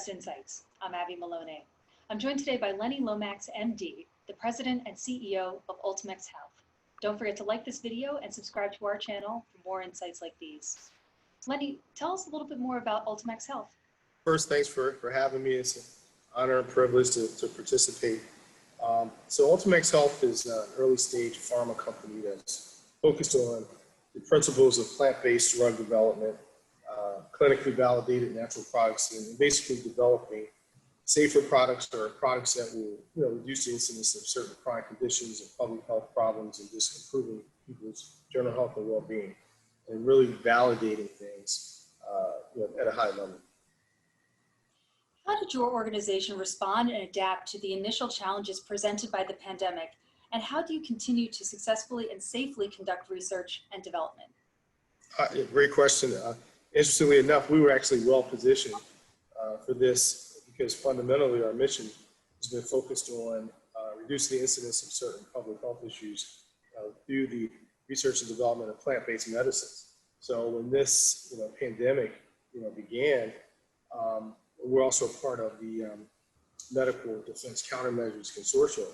Best Insights. I'm Abby Maloney. I'm joined today by Lenny Lomax, MD, the President and CEO of Ultimaxx Health. Don't forget to like this video and subscribe to our channel for more insights like these. Lenny, tell us a little bit more about Ultimaxx Health. First, thanks for having me. It's an honor and privilege to participate. So Ultimaxx Health is an early stage pharma company that's focused on the principles of plant-based drug development, clinically validated natural products, and basically developing safer products or products that will reduce the incidence of certain chronic conditions and public health problems and just improving people's general health and well-being and really validating things at a high level. How did your organization respond and adapt to the initial challenges presented by the pandemic? And how do you continue to successfully and safely conduct research and development? Great question. Interestingly enough, we were actually well positioned for this because fundamentally our mission has been focused on reducing the incidence of certain public health issues through the research and development of plant-based medicines. So when this pandemic began, we're also part of the Medical Defense Countermeasures Consortium.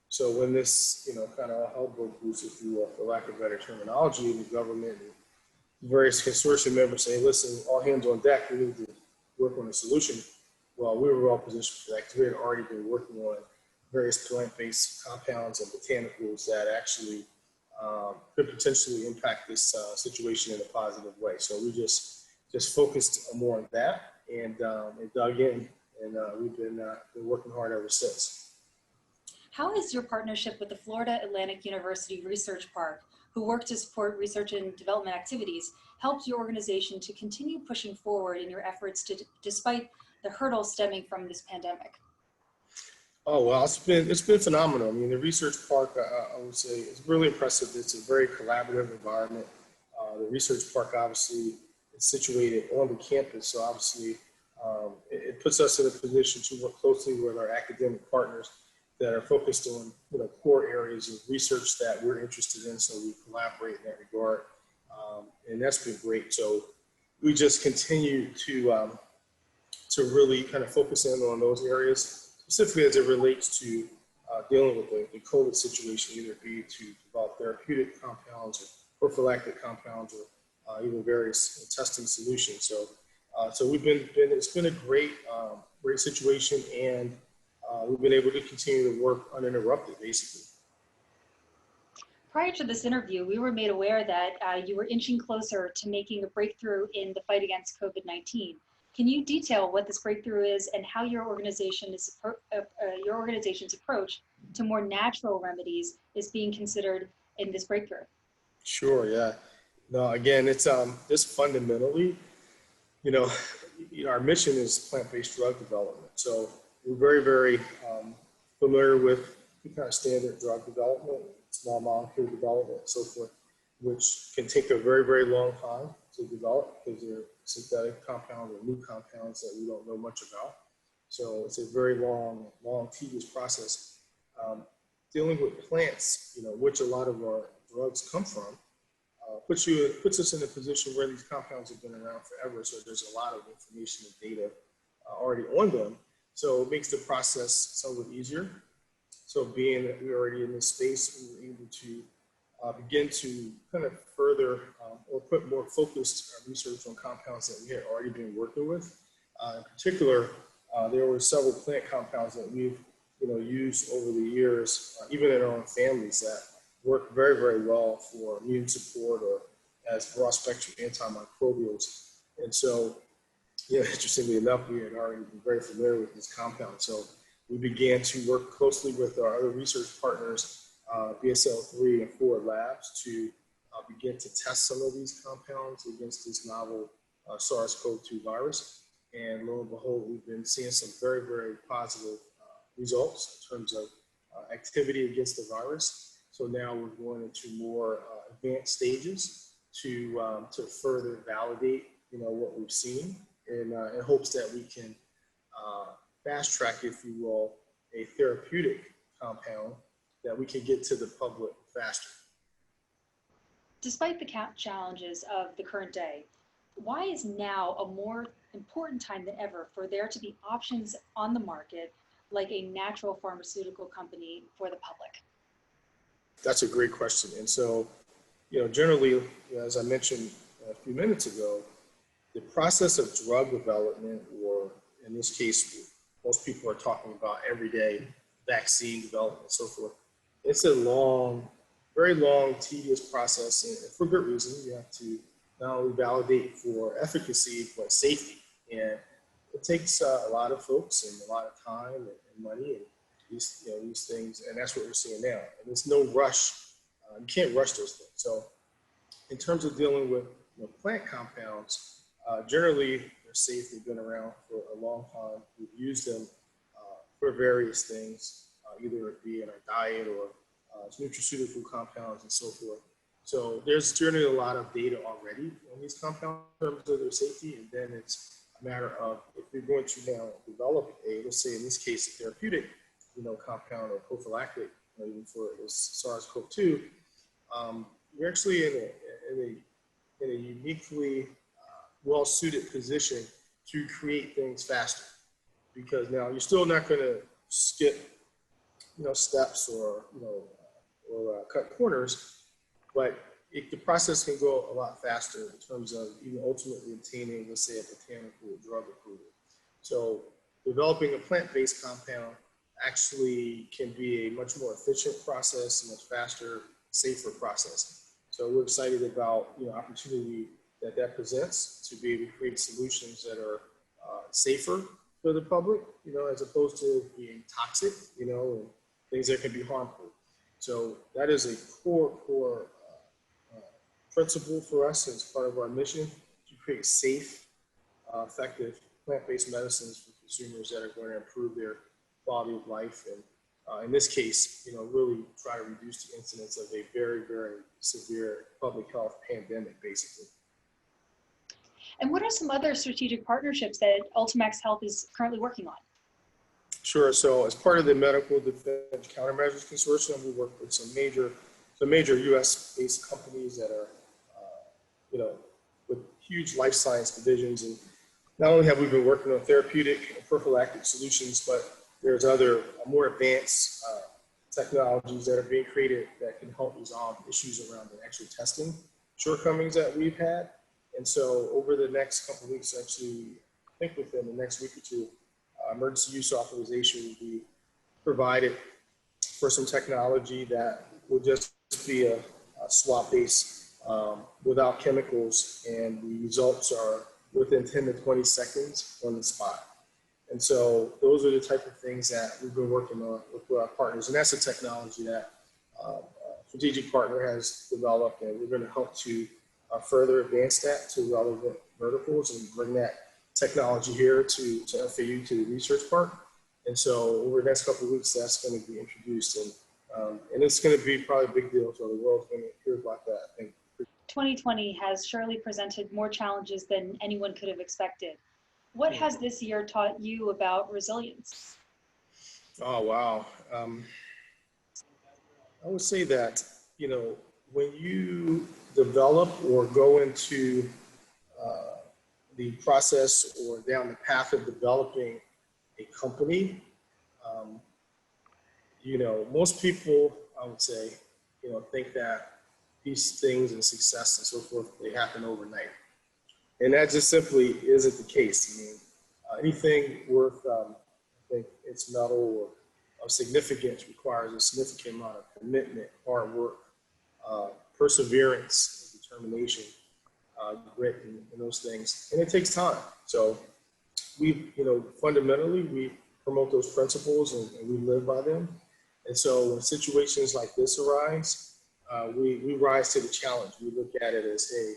So when this kind of hell broke loose, if you will, for lack of better terminology, the government and various consortium members say, listen, all hands on deck, we need to work on a solution. Well, we were well positioned for that because we had already been working on various plant-based compounds and botanicals that actually could potentially impact this situation in a positive way. So we just focused more on that and dug in, and we've been working hard ever since. How has your partnership with the Florida Atlantic University Research Park, who work to support research and development activities, helped your organization to continue pushing forward in your efforts despite the hurdles stemming from this pandemic? Oh, well, it's been phenomenal. I mean, the research park, I would say, is really impressive. It's a very collaborative environment. The research park obviously is situated on the campus, so obviously it puts us in a position to work closely with our academic partners that are focused on core areas of research that we're interested in, so we collaborate in that regard, and that's been great. So we just continue to really kind of focus in on those areas, specifically as it relates to dealing with the COVID situation, either be to develop therapeutic compounds or prophylactic compounds or even various testing solutions. So it's been a great situation, and we've been able to continue to work uninterrupted, basically. Prior to this interview, we were made aware that you were inching closer to making a breakthrough in the fight against COVID-19. Can you detail what this breakthrough is and how your organization's approach to more natural remedies is being considered in this breakthrough? Sure. Yeah. No. Again, it's fundamentally, our mission is plant-based drug development. So we're very, very familiar with the kind of standard drug development, small molecule development, and so forth, which can take a very, very long time to develop because they're synthetic compounds or new compounds that we don't know much about. So it's a very long, tedious process. Dealing with plants, which a lot of our drugs come from, puts us in a position where these compounds have been around forever. So there's a lot of information and data already on them. So it makes the process somewhat easier. So being that we're already in this space, we were able to begin to kind of further or put more focused research on compounds that we had already been working with. In particular, there were several plant compounds that we've used over the years, even in our own families, that work very, very well for immune support or as broad spectrum antimicrobials. And so, interestingly enough, we had already been very familiar with this compound. So we began to work closely with our other research partners, BSL-3 and 4 labs, to begin to test some of these compounds against this novel SARS-CoV-2 virus. And lo and behold, we've been seeing some very, very positive results in terms of activity against the virus. So now we're going into more advanced stages to further validate, what we've seen, in hopes that we can fast track, if you will, a therapeutic compound that we can get to the public faster. Despite the challenges of the current day, why is now a more important time than ever for there to be options on the market like a natural pharmaceutical company for the public? That's a great question. And so, generally, as I mentioned a few minutes ago, the process of drug development, or in this case, most people are talking about everyday vaccine development and so forth. It's a long, very long, tedious process, and for good reason. You have to not only validate for efficacy, but safety. And it takes a lot of folks and a lot of time and money and these things, and that's what we're seeing now. And there's no rush. You can't rush those things. So in terms of dealing with plant compounds, generally they're safe. They've been around for a long time. We've used them for various things, either it be in our diet or nutraceutical compounds and so forth. So there's generally a lot of data already on these compounds in terms of their safety, and then it's a matter of if you're going to now develop let's say in this case, a therapeutic, compound or prophylactic, even for this SARS-CoV-2, you're actually in a uniquely well-suited position to create things faster, because now you're still not going to skip, steps or cut corners, but the process can go a lot faster in terms of even ultimately obtaining, let's say, a botanical drug approval. So developing a plant-based compound actually can be a much more efficient process, a much faster, safer process. So we're excited about the opportunity that presents to be able to create solutions that are safer for the public, as opposed to being toxic, and things that can be harmful. So that is a core principle for us as part of our mission to create safe, effective plant-based medicines for consumers that are going to improve their quality of life, and in this case, really try to reduce the incidence of a very, very severe public health pandemic, basically. And what are some other strategic partnerships that Ultimaxx Health is currently working on? Sure. So as part of the Medical Defense Countermeasures Consortium, we work with some major U.S.-based companies that are, with huge life science divisions. And not only have we been working on therapeutic and prophylactic solutions, but there's other more advanced technologies that are being created that can help resolve issues around the actual testing shortcomings that we've had. And so over the next couple of weeks, actually, I think within the next week or two, emergency use authorization will be provided for some technology that will just be a swab base without chemicals, and the results are within 10 to 20 seconds on the spot. And so those are the type of things that we've been working on with our partners, and that's a technology that a strategic partner has developed, and we're going to help to further advance that to relevant verticals and bring that technology here to FAU, to the Research Park. And so over the next couple of weeks, that's going to be introduced, and it's going to be probably a big deal. So the world's going to hear about that, I think. 2020 has surely presented more challenges than anyone could have expected. What has this year taught you about resilience? Oh, wow. I would say that, when you develop or go into the process or down the path of developing a company, most people, I would say, think that these things and success and so forth, they happen overnight. And that just simply isn't the case. I mean, anything worth, I think, its mettle or of significance requires a significant amount of commitment, hard work, perseverance, determination, grit, and those things. And it takes time. So we, fundamentally, we promote those principles and we live by them. And so when situations like this arise, we rise to the challenge. We look at it as, hey,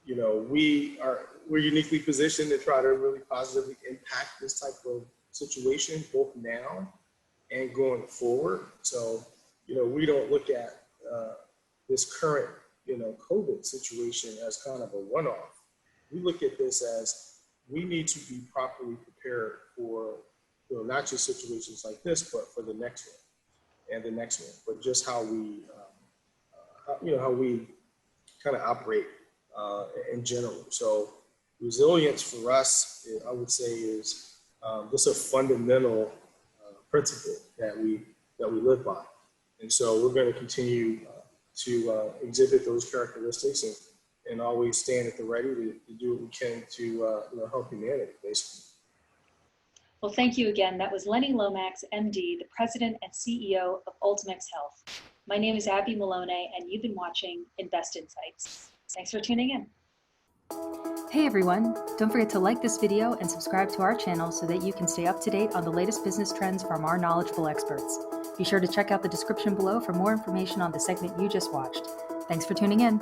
we're uniquely positioned to try to really positively impact this type of situation, both now and going forward. So, we don't look at this current, COVID situation as kind of a one-off. We look at this as we need to be properly prepared for, not just situations like this, but for the next one and the next one, but just how we, how we kind of operate in general. So resilience for us, I would say, is just a fundamental principle that we live by. And so we're going to continue to exhibit those characteristics and always stand at the ready to do what we can to help humanity, basically. Well, thank you again. That was Lenny Lomax, MD, the President and CEO of Ultimaxx Health. My name is Abby Maloney, and you've been watching Invest Insights. Thanks for tuning in. Hey everyone, don't forget to like this video and subscribe to our channel so that you can stay up to date on the latest business trends from our knowledgeable experts. Be sure to check out the description below for more information on the segment you just watched. Thanks for tuning in.